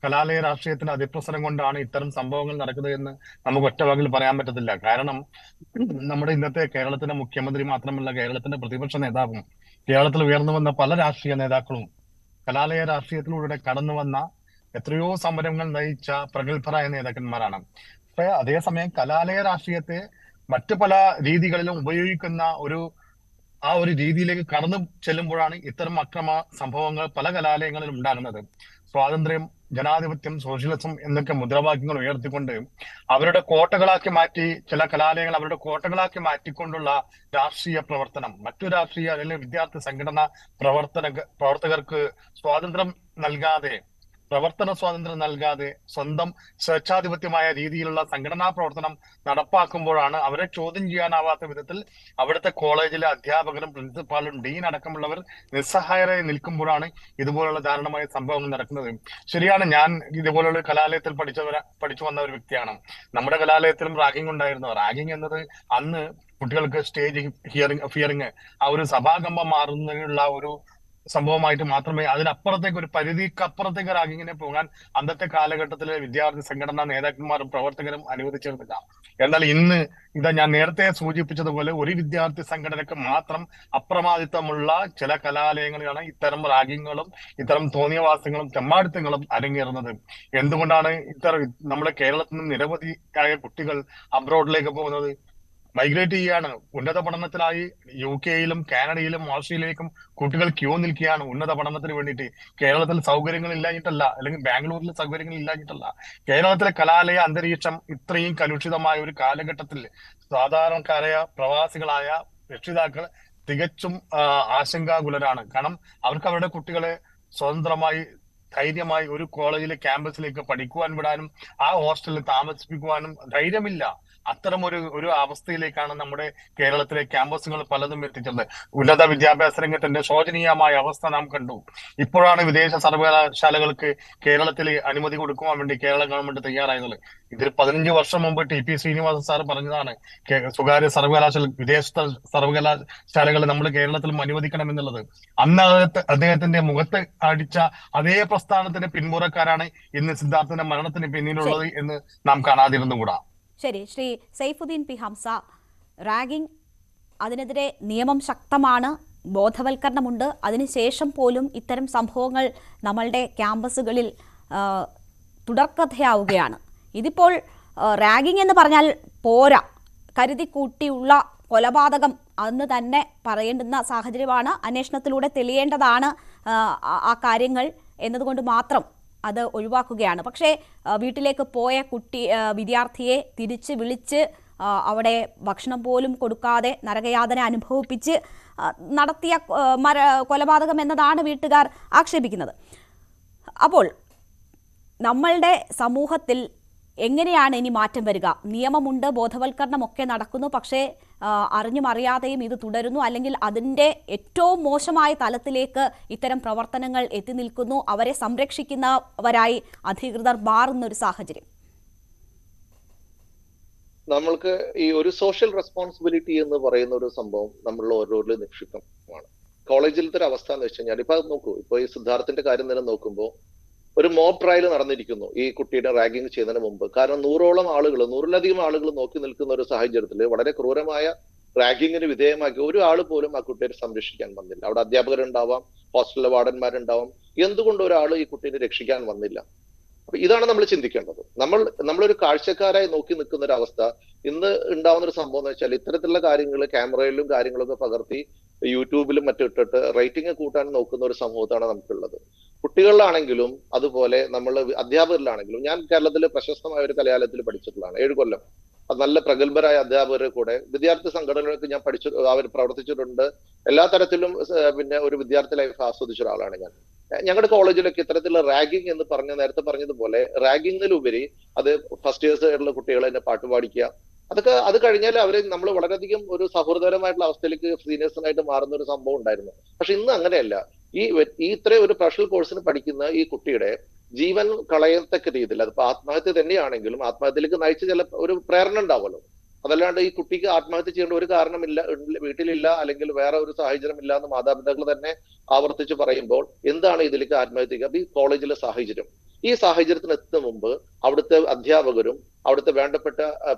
Speaker 5: കലാലയ രാഷ്ട്രീയത്തിന്റെ അതിപ്രസരം കൊണ്ടാണ് ഇത്തരം സംഭവങ്ങൾ നടക്കുന്നത് എന്ന് നമുക്ക് ഒറ്റ വാക്കിൽ പറയാൻ പറ്റത്തില്ല. കാരണം നമ്മുടെ ഇന്നത്തെ കേരളത്തിന്റെ മുഖ്യമന്ത്രി മാത്രമല്ല, കേരളത്തിന്റെ പ്രതിപക്ഷ നേതാവും കേരളത്തിൽ ഉയർന്നു വന്ന പല രാഷ്ട്രീയ നേതാക്കളും കലാലയ രാഷ്ട്രീയത്തിലൂടെ കടന്നു വന്ന എത്രയോ സമരങ്ങൾ നയിച്ച പ്രഗത്ഭരായ നേതാക്കന്മാരാണ്. പക്ഷെ അതേസമയം കലാലയ രാഷ്ട്രീയത്തെ മറ്റു പല രീതികളിലും ഉപയോഗിക്കുന്ന ആ ഒരു രീതിയിലേക്ക് കടന്നു ചെല്ലുമ്പോഴാണ് ഇത്തരം അക്രമ സംഭവങ്ങൾ പല കലാലയങ്ങളിലും ഉണ്ടാകുന്നത്. സ്വാതന്ത്ര്യം, ജനാധിപത്യം, സോഷ്യലിസം എന്നൊക്കെ മുദ്രാവാക്യങ്ങൾ ഉയർത്തിക്കൊണ്ട് അവരുടെ കോട്ടകളാക്കി മാറ്റി, ചില കലാലയങ്ങൾ അവരുടെ കോട്ടകളാക്കി മാറ്റിക്കൊണ്ടുള്ള രാഷ്ട്രീയ പ്രവർത്തനം, മറ്റു രാഷ്ട്രീയ അല്ലെങ്കിൽ വിദ്യാർത്ഥി സംഘടനാ പ്രവർത്തകർക്ക് സ്വാതന്ത്ര്യം നൽകാതെ, പ്രവർത്തന സ്വാതന്ത്ര്യം നൽകാതെ സ്വന്തം സ്വേച്ഛാധിപത്യമായ രീതിയിലുള്ള സംഘടനാ പ്രവർത്തനം നടപ്പാക്കുമ്പോഴാണ് അവരെ ചോദ്യം ചെയ്യാനാവാത്ത വിധത്തിൽ അവിടുത്തെ കോളേജിലെ അധ്യാപകരും പ്രിൻസിപ്പാളും ഡീൻ അടക്കമുള്ളവർ നിസ്സഹായരായി നിൽക്കുമ്പോഴാണ് ഇതുപോലുള്ള ദാരുണമായ സംഭവങ്ങൾ നടക്കുന്നത്. ശരിയാണ്, ഞാൻ ഇതുപോലുള്ള കലാലയത്തിൽ പഠിച്ചു വന്ന ഒരു വ്യക്തിയാണ്. നമ്മുടെ കലാലയത്തിലും റാഗിംഗ് ഉണ്ടായിരുന്നു. റാഗിംഗ് എന്നത് അന്ന് കുട്ടികൾക്ക് സ്റ്റേജ് ഫിയറിംഗ് ആ ഒരു സഭാകമ്പം മാറുന്നതിനുള്ള ഒരു സംഭവമായിട്ട് മാത്രമേ, അതിനപ്പുറത്തേക്ക് ഒരു പരിധിക്കപ്പുറത്തേക്ക് റാഗിങ്ങിനെ പോകാൻ അന്നത്തെ കാലഘട്ടത്തിലെ വിദ്യാർത്ഥി സംഘടനാ നേതാക്കന്മാരും പ്രവർത്തകരും അനുവദിച്ചിരുന്നില്ല. എന്നാൽ ഇന്ന് ഞാൻ നേരത്തെ സൂചിപ്പിച്ചതുപോലെ ഒരു വിദ്യാർത്ഥി സംഘടനയ്ക്ക് മാത്രം അപ്രമാദിത്വമുള്ള ചില കലാലയങ്ങളിലാണ് ഇത്തരം റാഗിങ്ങുകളും ഇത്തരം തോന്നിയവാസങ്ങളും തെമ്മാടിത്തങ്ങളും അരങ്ങേറുന്നത്. എന്തുകൊണ്ടാണ് നമ്മുടെ കേരളത്തിൽ നിന്ന് നിരവധിയായ കുട്ടികൾ അബ്രോഡിലേക്ക് പോകുന്നത്? മൈഗ്രേറ്റ് ചെയ്യാണ്. ഉന്നത പഠനത്തിനായി UK-യിലും കാനഡയിലും ഓസ്ട്രേലിയയിലേക്കും കുട്ടികൾ ക്യൂ നിൽക്കുകയാണ് ഉന്നത പഠനത്തിന് വേണ്ടിയിട്ട്. കേരളത്തിൽ സൗകര്യങ്ങൾ ഇല്ലാഞ്ഞിട്ടല്ല, അല്ലെങ്കിൽ ബാംഗ്ലൂരിൽ സൗകര്യങ്ങൾ ഇല്ലാഞ്ഞിട്ടല്ല. കേരളത്തിലെ കലാലയ അന്തരീക്ഷം ഇത്രയും കലുഷിതമായ ഒരു കാലഘട്ടത്തിൽ സാധാരണക്കാരായ പ്രവാസികളായ രക്ഷിതാക്കൾ തികച്ചും ആശങ്കാകുലരാണ്. കാരണം അവർക്ക് അവരുടെ കുട്ടികളെ സ്വതന്ത്രമായി ധൈര്യമായി ഒരു കോളേജിലെ ക്യാമ്പസിലേക്ക് പഠിക്കുവാൻ വിടാനും ആ ഹോസ്റ്റലിൽ താമസിപ്പിക്കുവാനും ധൈര്യമില്ല. അത്തരം ഒരു അവസ്ഥയിലേക്കാണ് നമ്മുടെ കേരളത്തിലെ ക്യാമ്പസുകൾ പലതും എത്തിച്ചത്. ഉന്നത വിദ്യാഭ്യാസ രംഗത്തിന്റെ ശോചനീയമായ അവസ്ഥ നാം കണ്ടു. ഇപ്പോഴാണ് വിദേശ സർവകലാശാലകൾക്ക് കേരളത്തിൽ അനുമതി കൊടുക്കുവാൻ വേണ്ടി കേരള ഗവൺമെന്റ് തയ്യാറായത്. ഇതിൽ 15 വർഷം മുമ്പ് TP ശ്രീനിവാസൻ സാർ പറഞ്ഞതാണ് സ്വകാര്യ വിദേശ സർവകലാശാലകൾ നമ്മൾ കേരളത്തിലും അനുവദിക്കണമെന്നുള്ളത്. അന്ന് അദ്ദേഹത്തിന്റെ മുഖത്ത് അടിച്ച അതേ പ്രസ്ഥാനത്തിന്റെ പിന്മുറക്കാരാണ് ഇന്ന് സിദ്ധാർത്ഥന്റെ മരണത്തിന് പിന്നിലുള്ളത് എന്ന് നാം കാണാതിരുന്നുകൂടാ.
Speaker 2: ശരി, ശ്രീ സൈഫുദ്ദീൻ P. ഹംസ, റാഗിംഗ് അതിനെതിരെ നിയമം ശക്തമാണ്, ബോധവൽക്കരണമുണ്ട്. അതിനുശേഷം പോലും ഇത്തരം സംഭവങ്ങൾ നമ്മളുടെ ക്യാമ്പസുകളിൽ തുടർക്കഥയാവുകയാണ്. ഇതിപ്പോൾ റാഗിംഗ് എന്ന് പറഞ്ഞാൽ പോരാ, കരുതിക്കൂട്ടിയുള്ള കൊലപാതകം അന്ന് തന്നെ പറയേണ്ടുന്ന സാഹചര്യമാണ്. അന്വേഷണത്തിലൂടെ തെളിയേണ്ടതാണ് ആ കാര്യങ്ങൾ എന്നതുകൊണ്ട് മാത്രം അത് ഒഴിവാക്കുകയാണ്. പക്ഷേ വീട്ടിലേക്ക് പോയ വിദ്യാർത്ഥിയെ തിരിച്ച് വിളിച്ച് അവിടെ ഭക്ഷണം പോലും കൊടുക്കാതെ നരകയാതന അനുഭവിപ്പിച്ച് നടത്തിയ കൊലപാതകം എന്നതാണ് വീട്ടുകാർ ആക്ഷേപിക്കുന്നത്. അപ്പോൾ നമ്മളുടെ സമൂഹത്തിൽ എങ്ങനെയാണ് ഇനി മാറ്റം വരിക? നിയമമുണ്ട്, ബോധവൽക്കരണമൊക്കെ നടക്കുന്നു, പക്ഷേ അറിഞ്ഞും അറിയാതെയും ഇത് തുടരുന്നു, അല്ലെങ്കിൽ അതിൻ്റെ ഏറ്റവും മോശമായ തലത്തിലേക്ക് ഇത്തരം പ്രവർത്തനങ്ങൾ എത്തി നിൽക്കുന്നു. അവരെ സംരക്ഷിക്കുന്നവരായി അധികൃതർ മാറുന്ന ഒരു സാഹചര്യം.
Speaker 3: നമ്മൾക്ക് ഈ ഒരു സോഷ്യൽ റെസ്പോൺസിബിലിറ്റി എന്ന് പറയുന്ന ഒരു സംഭവം നമ്മളുടെ ഓരോരുത്തരും നിക്ഷിപ്തമാണ്. കോളേജിലത്തെ ഒരു അവസ്ഥ എന്ന് വെച്ച് കഴിഞ്ഞാൽ ഇപ്പൊ നോക്കൂ, ഇപ്പൊ ഈ സിദ്ധാർത്ഥന്റെ കാര്യം തന്നെ നോക്കുമ്പോൾ ഒരു മോബ് ട്രയൽ നടന്നിരിക്കുന്നു ഈ കുട്ടിയുടെ റാഗിങ് ചെയ്യുന്നതിന് മുമ്പ്. കാരണം 100-ലധികം ആളുകൾ നോക്കി നിൽക്കുന്ന ഒരു സാഹചര്യത്തിൽ വളരെ ക്രൂരമായ റാഗിങ്ങിന് വിധേയമാക്കി ഒരു ആൾ പോലും ആ കുട്ടിയെ സംരക്ഷിക്കാൻ വന്നില്ല. അവിടെ അധ്യാപകരുണ്ടാവാം, ഹോസ്റ്റലിലെ വാർഡന്മാരുണ്ടാവാം, എന്തുകൊണ്ട് ഒരാൾ ഈ കുട്ടീനെ രക്ഷിക്കാൻ വന്നില്ല? അപ്പൊ ഇതാണ് നമ്മൾ ചിന്തിക്കേണ്ടത്. നമ്മളൊരു കാഴ്ചക്കാരായി നോക്കി നിൽക്കുന്ന ഒരു അവസ്ഥ ഇന്ന് ഉണ്ടാവുന്ന ഒരു സംഭവം എന്ന് വെച്ചാൽ ഇത്തരത്തിലുള്ള കാര്യങ്ങൾ ക്യാമറയിലും കാര്യങ്ങളൊക്കെ പകർത്തി യൂട്യൂബിലും മറ്റിട്ടിട്ട് റേറ്റിംഗ് കൂട്ടാൻ നോക്കുന്ന ഒരു സമൂഹത്താണ് നമുക്കുള്ളത്. കുട്ടികളിലാണെങ്കിലും അതുപോലെ നമ്മൾ അധ്യാപകരിലാണെങ്കിലും. ഞാൻ കേരളത്തിൽ പ്രശസ്തമായ ഒരു കലാലയത്തിൽ പഠിച്ചിട്ടുള്ളതാണ് 7 കൊല്ലം. അത് നല്ല പ്രഗത്ഭരായ അധ്യാപകരുടെ കൂടെ വിദ്യാർത്ഥി സംഘടനകൾക്ക് ഞാൻ അവർ പ്രവർത്തിച്ചിട്ടുണ്ട്. എല്ലാ തരത്തിലും പിന്നെ ഒരു വിദ്യാർത്ഥി ലൈഫ് ആസ്വദിച്ച ഒരാളാണ് ഞാൻ. ഞങ്ങളുടെ കോളേജിലൊക്കെ ഇത്തരത്തിലുള്ള റാഗിങ് എന്ന് നേരത്തെ പറഞ്ഞതുപോലെ റാഗിങ്ങിലുപരി അത് ഫസ്റ്റ് ഇയേഴ്സിലുള്ള കുട്ടികളെ തന്നെ പാട്ട് പാടിക്കുക, അത് കഴിഞ്ഞാൽ നമ്മൾ വളരെയധികം ഒരു സൗഹൃദപരമായിട്ടുള്ള അവസ്ഥയിലേക്ക് സീനിയേഴ്സിനായിട്ട് മാറുന്ന ഒരു സംഭവം ഉണ്ടായിരുന്നു. പക്ഷെ ഇന്ന് അങ്ങനെയല്ല. ഈ ഇത്രയും ഒരു പ്രൊഫഷണൽ കോഴ്സിന് പഠിക്കുന്ന ഈ കുട്ടിയുടെ ജീവൻ കളയത്തക്ക രീതിയിൽ, അതിപ്പോ ആത്മഹത്യ തന്നെയാണെങ്കിലും ആത്മഹത്യയിലേക്ക് നയിച്ച ചില ഒരു പ്രേരണ ഉണ്ടാവുമല്ലോ. അതല്ലാണ്ട് ഈ കുട്ടിക്ക് ആത്മഹത്യ ചെയ്യേണ്ട ഒരു കാരണമില്ല, വീട്ടിലില്ല, അല്ലെങ്കിൽ വേറെ ഒരു സാഹചര്യം ഇല്ല എന്ന് മാതാപിതാക്കൾ തന്നെ ആവർത്തിച്ച് പറയുമ്പോൾ എന്താണ് ഇതിലേക്ക് ആത്മഹത്യ? അപ്പൊ ഈ കോളേജിലെ സാഹചര്യം, ഈ സാഹചര്യത്തിന് എത്തുന്ന മുമ്പ് അവിടുത്തെ അധ്യാപകരും അവിടുത്തെ വേണ്ടപ്പെട്ട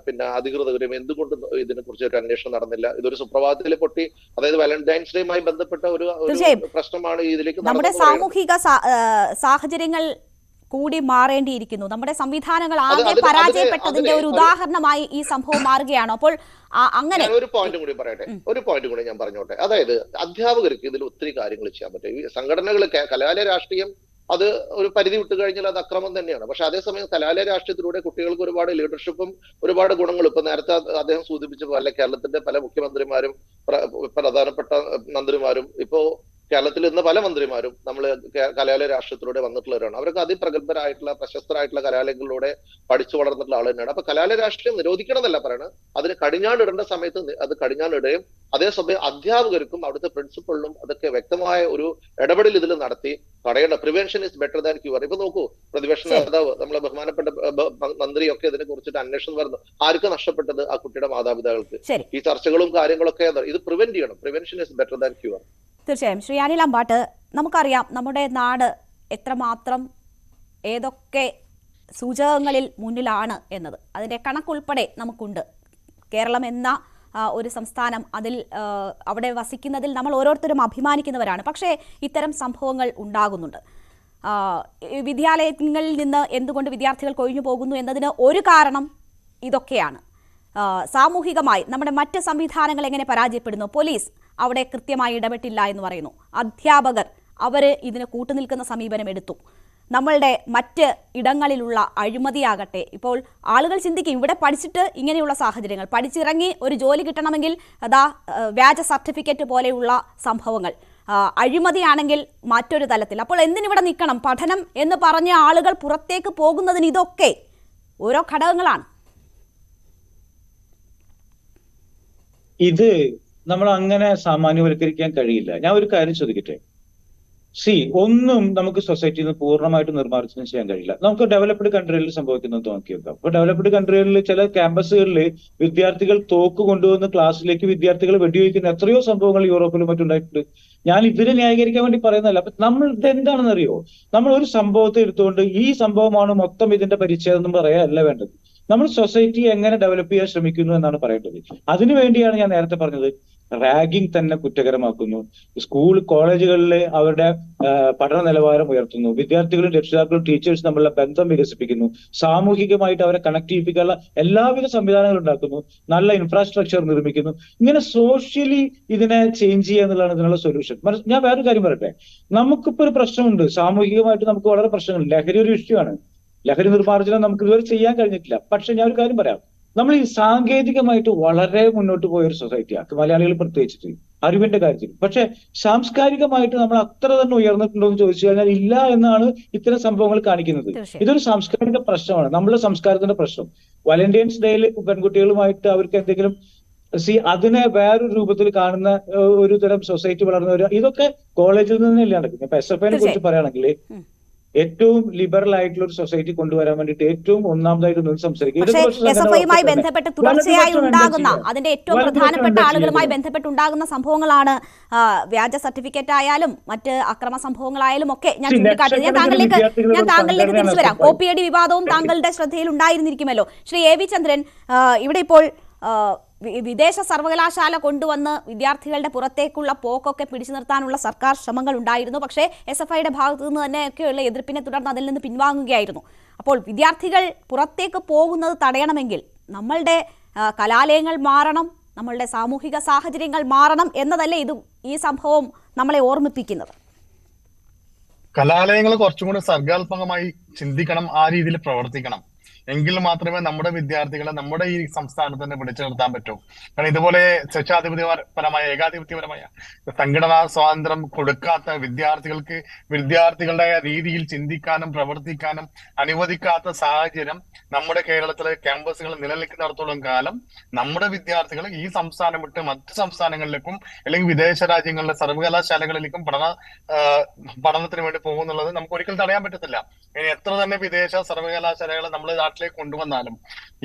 Speaker 3: അധികൃതരും എന്തുകൊണ്ട് ഇതിനെ കുറിച്ച് ഒരു അന്വേഷണം നടന്നില്ല? ഇതൊരു സുപ്രഭാതത്തിൽ പൊട്ടി, അതായത് വാലന്റൈൻസ് ഡേയുമായി ബന്ധപ്പെട്ട ഒരു പ്രശ്നമാണ് ഇതിലേക്ക്.
Speaker 2: നമ്മുടെ സാമൂഹിക സാഹചര്യങ്ങൾ കൂടി മാറേണ്ടിയിരിക്കുന്നു. നമ്മുടെ സംവിധാനങ്ങൾ ആകെ പരാജയപ്പെട്ടതിന്റെ ഒരു ഉദാഹരണമായി ഈ സംഭവം മാറുകയാണോ? അപ്പോൾ അങ്ങനെ
Speaker 3: ഒരു പോയിന്റ് കൂടി പറയട്ടെ, ഒരു പോയിന്റ് കൂടി ഞാൻ പറഞ്ഞോട്ടെ. അതായത് അധ്യാപകർക്ക് ഇതിൽ ഒത്തിരി കാര്യങ്ങൾ ചെയ്യാൻ പറ്റും. ഈ സംഘടനകൾ, കലാലയ രാഷ്ട്രീയം അത് ഒരു പരിധി വിട്ട് കഴിഞ്ഞാൽ അത് അക്രമം തന്നെയാണ്. പക്ഷെ അതേസമയം കലാലയ രാഷ്ട്രീയത്തിലൂടെ കുട്ടികൾക്ക് ഒരുപാട് ലീഡർഷിപ്പും ഒരുപാട് ഗുണങ്ങളും, ഇപ്പൊ നേരത്തെ അദ്ദേഹം സൂചിപ്പിച്ച പോലെ കേരളത്തിന്റെ പല മുഖ്യമന്ത്രിമാരും പ്രധാനപ്പെട്ട മന്ത്രിമാരും ഇപ്പോ കേരളത്തിൽ ഇന്ന് പല മന്ത്രിമാരും നമ്മൾ കലാലയ രാഷ്ട്രീയത്തിലൂടെ വന്നിട്ടുള്ളവരാണ്. അവരൊക്കെ അതിപ്രഗത്ഭരായിട്ടുള്ള പ്രശസ്തരായിട്ടുള്ള കലാലയങ്ങളിലൂടെ പഠിച്ചു വളർന്നിട്ടുള്ള ആൾ തന്നെയാണ്. അപ്പൊ കലാലയ രാഷ്ട്രീയം നിരോധിക്കണം എന്നല്ല പറയണത്, അതിന് കടിഞ്ഞാണിടേണ്ട സമയത്ത് അത് കടിഞ്ഞാണിടുകയും അതേസമയം അധ്യാപകർക്കും അവിടുത്തെ പ്രിൻസിപ്പളിനും അതൊക്കെ വ്യക്തമായ ഒരു ഇടപെടൽ ഇതിൽ നടത്തി തടയേണ്ട. Prevention is better than cure. ഇപ്പൊ നോക്കൂ, പ്രതിപക്ഷ നേതാവ് നമ്മളെ ബഹുമാനപ്പെട്ട മന്ത്രിയൊക്കെ ഇതിനെ കുറിച്ചിട്ട് അന്വേഷണം വരുന്നു. ആർക്ക് നഷ്ടപ്പെട്ടത്? ആ കുട്ടിയുടെ മാതാപിതാക്കൾക്ക്. ഈ ചർച്ചകളും കാര്യങ്ങളൊക്കെ ഇത് പ്രിവെന്റ് ചെയ്യണം. Prevention is better than cure.
Speaker 2: തീർച്ചയായും. ശ്രീ അനിൽ അമ്പാട്ട്, നമുക്കറിയാം നമ്മുടെ നാട് എത്രമാത്രം ഏതൊക്കെ സൂചകങ്ങളിൽ മുന്നിലാണ് എന്നത്. അതിൻ്റെ കണക്കുൾപ്പെടെ നമുക്കുണ്ട്. കേരളം എന്ന ഒരു സംസ്ഥാനം, അതിൽ അവിടെ വസിക്കുന്നതിൽ നമ്മൾ ഓരോരുത്തരും അഭിമാനിക്കുന്നവരാണ്. പക്ഷേ ഇത്തരം സംഭവങ്ങൾ ഉണ്ടാകുന്നുണ്ട്. വിദ്യാലയങ്ങളിൽ നിന്ന് എന്തുകൊണ്ട് വിദ്യാർത്ഥികൾ കൊഴിഞ്ഞു പോകുന്നു എന്നതിന് ഒരു കാരണം ഇതൊക്കെയാണ്. സാമൂഹികമായി നമ്മുടെ മറ്റ് സംവിധാനങ്ങൾ എങ്ങനെ പരാജയപ്പെടുന്നു? പോലീസ് അവിടെ കൃത്യമായി ഇടപെട്ടില്ല എന്ന് പറയുന്നു. അധ്യാപകർ അവർ ഇതിന് കൂട്ടുനിൽക്കുന്ന സമീപനം എടുത്തു. നമ്മളുടെ മറ്റ് ഇടങ്ങളിലുള്ള അഴിമതിയാകട്ടെ, ഇപ്പോൾ ആളുകൾ ചിന്തിക്കും ഇവിടെ പഠിച്ചിട്ട് ഇങ്ങനെയുള്ള സാഹചര്യങ്ങൾ, പഠിച്ചിറങ്ങി ഒരു ജോലി കിട്ടണമെങ്കിൽ അതാ വ്യാജ സർട്ടിഫിക്കറ്റ് പോലെയുള്ള സംഭവങ്ങൾ, അഴിമതിയാണെങ്കിൽ മറ്റൊരു തലത്തിൽ. അപ്പോൾ എന്തിനിവിടെ നിൽക്കണം? പഠനം എന്ന് പറഞ്ഞ ആളുകൾ പുറത്തേക്ക് പോകുന്നതിന് ഇതൊക്കെ ഓരോ ഘടകങ്ങളാണ്.
Speaker 4: ഇത് നമ്മൾ അങ്ങനെ സാമാന്യവൽക്കരിക്കാൻ കഴിയില്ല. ഞാൻ ഒരു കാര്യം ചോദിക്കട്ടെ. ഒന്നും നമുക്ക് സൊസൈറ്റിയിൽ നിന്ന് പൂർണ്ണമായിട്ട് നിർമ്മാർജ്ജനം ചെയ്യാൻ കഴിയില്ല. നമുക്ക് ഡെവലപ്ഡ് കൺട്രികളിൽ സംഭവിക്കുന്നത് നോക്കി വെക്കാം. അപ്പൊ ഡെവലപ്ഡ് കൺട്രികളിൽ ചില ക്യാമ്പസുകളിൽ വിദ്യാർത്ഥികൾ തോക്ക് കൊണ്ടുവന്ന് ക്ലാസ്സിലേക്ക് വിദ്യാർത്ഥികൾ വെടിവെക്കുന്ന എത്രയോ സംഭവങ്ങൾ യൂറോപ്പിലും മറ്റുണ്ടായിട്ടുണ്ട്. ഞാൻ ഇതിനെ ന്യായീകരിക്കാൻ വേണ്ടി പറയുന്നതല്ല. അപ്പൊ നമ്മൾ ഇതെന്താണെന്ന് അറിയോ? നമ്മൾ ഒരു സംഭവത്തെ എടുത്തുകൊണ്ട് ഈ സംഭവമാണ് മൊത്തം ഇതിന്റെ പരിച്ഛേദം എന്ന് പറയാനല്ല വേണ്ടത്. നമ്മൾ സൊസൈറ്റി എങ്ങനെ ഡെവലപ്പ് ചെയ്യാൻ ശ്രമിക്കുന്നു എന്നാണ് പറയേണ്ടത്. അതിനുവേണ്ടിയാണ് ഞാൻ നേരത്തെ പറഞ്ഞത്, റാഗിംഗ് തന്നെ കുറ്റകരമാക്കുന്നു, സ്കൂൾ കോളേജുകളിൽ അവരുടെ പഠന നിലവാരം ഉയർത്തുന്നു, വിദ്യാർത്ഥികളും രക്ഷിതാക്കളും ടീച്ചേഴ്സും തമ്മിലുള്ള ബന്ധം വികസിപ്പിക്കുന്നു, സാമൂഹികമായിട്ട് അവരെ കണക്ട് ചെയ്യിപ്പിക്കാനുള്ള എല്ലാവിധ സംവിധാനങ്ങളും ഉണ്ടാക്കുന്നു, നല്ല ഇൻഫ്രാസ്ട്രക്ചർ നിർമ്മിക്കുന്നു. ഇങ്ങനെ സോഷ്യലി ഇതിനെ ചേഞ്ച് ചെയ്യുക എന്നുള്ളതാണ് ഇതിനുള്ള സൊല്യൂഷൻ. ഞാൻ വേറൊരു കാര്യം പറയട്ടെ. നമുക്കിപ്പോ ഒരു പ്രശ്നമുണ്ട്, സാമൂഹികമായിട്ട് നമുക്ക് വളരെ പ്രശ്നങ്ങളുണ്ട്. ലഹരി ഒരു ഇഷ്യൂയാണ്. ലഹരി നിർമ്മാർജ്ജനം നമുക്ക് ഇതുവരെ ചെയ്യാൻ കഴിഞ്ഞിട്ടില്ല. പക്ഷെ ഞാൻ ഒരു കാര്യം പറയാം, നമ്മൾ ഈ സാങ്കേതികമായിട്ട് വളരെ മുന്നോട്ട് പോയ ഒരു സൊസൈറ്റിയാണ് മലയാളികൾ, പ്രത്യേകിച്ചിട്ട് അറിവിന്റെ കാര്യത്തിൽ. പക്ഷെ സാംസ്കാരികമായിട്ട് നമ്മൾ അത്ര തന്നെ ഉയർന്നിട്ടുണ്ടോ എന്ന് ചോദിച്ചു കഴിഞ്ഞാൽ ഇല്ല എന്നാണ് ഇത്തരം സംഭവങ്ങൾ കാണിക്കുന്നത്. ഇതൊരു സാംസ്കാരിക പ്രശ്നമാണ്, നമ്മുടെ സംസ്കാരത്തിന്റെ പ്രശ്നം. വാലന്റൈൻസ് ഡേയിൽ പെൺകുട്ടികളുമായിട്ട് അവർക്ക് എന്തെങ്കിലും അതിനെ വേറൊരു രൂപത്തിൽ കാണുന്ന ഒരു തരം സൊസൈറ്റി വളർന്നു വരിക, ഇതൊക്കെ കോളേജിൽ നിന്ന് ഇല്ലാണ്ട്. ഇപ്പൊ SFIനെ കുറിച്ച് പറയുകയാണെങ്കിൽ ഏറ്റവും ലിബറൽ ആയിട്ടുള്ള ഒരു സൊസൈറ്റി കൊണ്ടുവരാൻ വേണ്ടിയിട്ട് ഏറ്റവും ഒന്നാമതായിട്ട് സംസാരിക്കും.
Speaker 2: SFIയുമായി ബന്ധപ്പെട്ട് തുടർച്ചയായി ഉണ്ടാകുന്ന, അതിന്റെ ഏറ്റവും പ്രധാനപ്പെട്ട ആളുകളുമായി ബന്ധപ്പെട്ടുണ്ടാകുന്ന സംഭവങ്ങളാണ് വ്യാജ സർട്ടിഫിക്കറ്റ് ആയാലും മറ്റ് അക്രമ സംഭവങ്ങളായാലും ഒക്കെ ഞാൻ ചൂണ്ടിക്കാട്ടുന്നത്. ഞാൻ താങ്കളിലേക്ക് തിരിച്ചു വരാം. OPD വിവാദവും താങ്കളുടെ ശ്രദ്ധയിൽ ഉണ്ടായിരുന്നിരിക്കുമല്ലോ. ശ്രീ AV ചന്ദ്രൻ, ഇവിടെ ഇപ്പോൾ വിദേശ സർവകലാശാല കൊണ്ടുവന്ന് വിദ്യാർത്ഥികളുടെ പുറത്തേക്കുള്ള പോക്കൊക്കെ പിടിച്ചു നിർത്താനുള്ള സർക്കാർ ശ്രമങ്ങൾ ഉണ്ടായിരുന്നു. പക്ഷേ SFIയുടെ ഭാഗത്തു നിന്ന് തന്നെയൊക്കെയുള്ള എതിർപ്പിനെ തുടർന്ന് അതിൽ നിന്ന് പിൻവാങ്ങുകയായിരുന്നു. അപ്പോൾ വിദ്യാർത്ഥികൾ പുറത്തേക്ക് പോകുന്നത് തടയണമെങ്കിൽ നമ്മളുടെ കലാലയങ്ങൾ മാറണം, നമ്മളുടെ സാമൂഹിക സാഹചര്യങ്ങൾ മാറണം എന്നതല്ലേ ഈ സംഭവം നമ്മളെ ഓർമ്മിപ്പിക്കുന്നത്?
Speaker 5: കലാലയങ്ങൾ കുറച്ചും കൂടി സർഗാത്മകമായി ചിന്തിക്കണം, ആ രീതിയിൽ പ്രവർത്തിക്കണം. എങ്കിൽ മാത്രമേ നമ്മുടെ വിദ്യാർത്ഥികളെ നമ്മുടെ ഈ സംസ്ഥാനത്ത് പിടിച്ചു നിർത്താൻ പറ്റൂ. കാരണം ഇതുപോലെ സ്വേച്ഛാധിപത്യപരമായ ഏകാധിപത്യപരമായ സംഘടനാ സ്വാതന്ത്ര്യം കൊടുക്കാത്ത വിദ്യാർത്ഥികൾക്ക് വിദ്യാർത്ഥികളുടെ രീതിയിൽ ചിന്തിക്കാനും പ്രവർത്തിക്കാനും അനുവദിക്കാത്ത സാഹചര്യം നമ്മുടെ കേരളത്തിലെ ക്യാമ്പസുകൾ നിലനിൽക്കുന്നിടത്തോളം കാലം നമ്മുടെ വിദ്യാർത്ഥികൾ ഈ സംസ്ഥാനം വിട്ട് മറ്റു സംസ്ഥാനങ്ങളിലേക്കും അല്ലെങ്കിൽ വിദേശ രാജ്യങ്ങളിലെ സർവകലാശാലകളിലേക്കും പഠനത്തിന് വേണ്ടി പോകുന്നുള്ളത് നമുക്ക് ഒരിക്കലും തടയാൻ പറ്റത്തില്ല. ഇനി എത്ര തന്നെ വിദേശ സർവകലാശാലകൾ നമ്മുടെ നാട്ടിലേക്ക് കൊണ്ടുവന്നാലും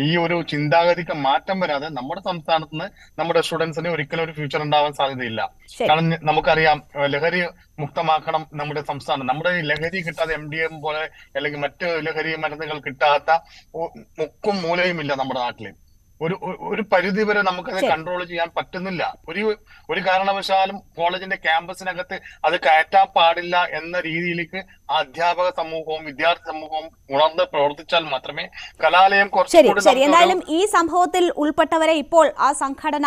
Speaker 5: ഈ ഒരു ചിന്താഗതിക്ക് മാറ്റം വരാതെ നമ്മുടെ സംസ്ഥാനത്ത് നിന്ന് നമ്മുടെ സ്റ്റുഡൻസിന് ഒരിക്കലും ഒരു ഫ്യൂച്ചർ ഉണ്ടാവാൻ സാധ്യതയില്ല. കാരണം നമുക്കറിയാം, ലഹരി മുക്തമാക്കണം നമ്മുടെ സംസ്ഥാനം. നമ്മുടെ ലഹരി കിട്ടാതെ MDM പോലെ അല്ലെങ്കിൽ മറ്റ് ലഹരി മരുന്നുകൾ കിട്ടാത്ത മുക്കും മൂലയും ഇല്ല നമ്മുടെ നാട്ടില്. ഒരു പരിധി വരെ നമുക്കത് കൺട്രോൾ ചെയ്യാൻ പറ്റുന്നില്ല. ഒരു കാരണവശാലും കോളേജിന്റെ ക്യാമ്പസിനകത്ത് അത് കയറ്റാൻ പാടില്ല എന്ന രീതിയിലേക്ക് അധ്യാപക സമൂഹവും വിദ്യാർത്ഥി സമൂഹവും ഉണർന്ന് പ്രവർത്തിച്ചാൽ മാത്രമേ കലാലയം
Speaker 2: ശരി. എന്തായാലും ഈ സംഭവത്തിൽ ഉൾപ്പെട്ടവരെ ഇപ്പോൾ ആ സംഘടന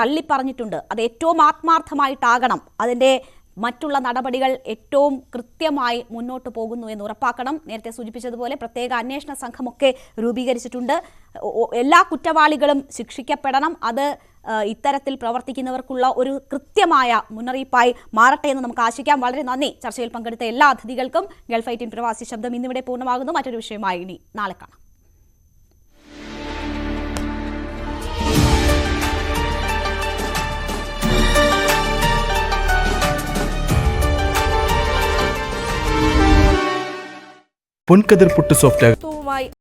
Speaker 2: തള്ളിപ്പറഞ്ഞിട്ടുണ്ട്. അത് ഏറ്റവും ആത്മാർത്ഥമായിട്ടാകണം. അതിന്റെ മറ്റുള്ള നടപടികൾ ഏറ്റവും കൃത്യമായി മുന്നോട്ട് പോകുന്നു എന്ന് ഉറപ്പാക്കണം. നേരത്തെ സൂചിപ്പിച്ചതുപോലെ പ്രത്യേക അന്വേഷണ സംഘമൊക്കെ രൂപീകരിച്ചിട്ടുണ്ട്. എല്ലാ കുറ്റവാളികളും ശിക്ഷിക്കപ്പെടണം. അത് ഇത്തരത്തിൽ പ്രവർത്തിക്കുന്നവർക്കുള്ള ഒരു കൃത്യമായ മുന്നറിയിപ്പായി മാറട്ടെ എന്ന് നമുക്ക് ആശിക്കാം. വളരെ നന്ദി. ചർച്ചയിൽ പങ്കെടുത്ത എല്ലാ അതിഥികൾക്കും. ഗൾഫ് 18 പ്രവാസി ശബ്ദം ഇന്നിവിടെ പൂർണ്ണമാകുന്നു. മറ്റൊരു വിഷയമായി ഇനി നാളെ കാണാം.
Speaker 6: പൊൻകതിർ പുട്ട് സോഫ്റ്റ്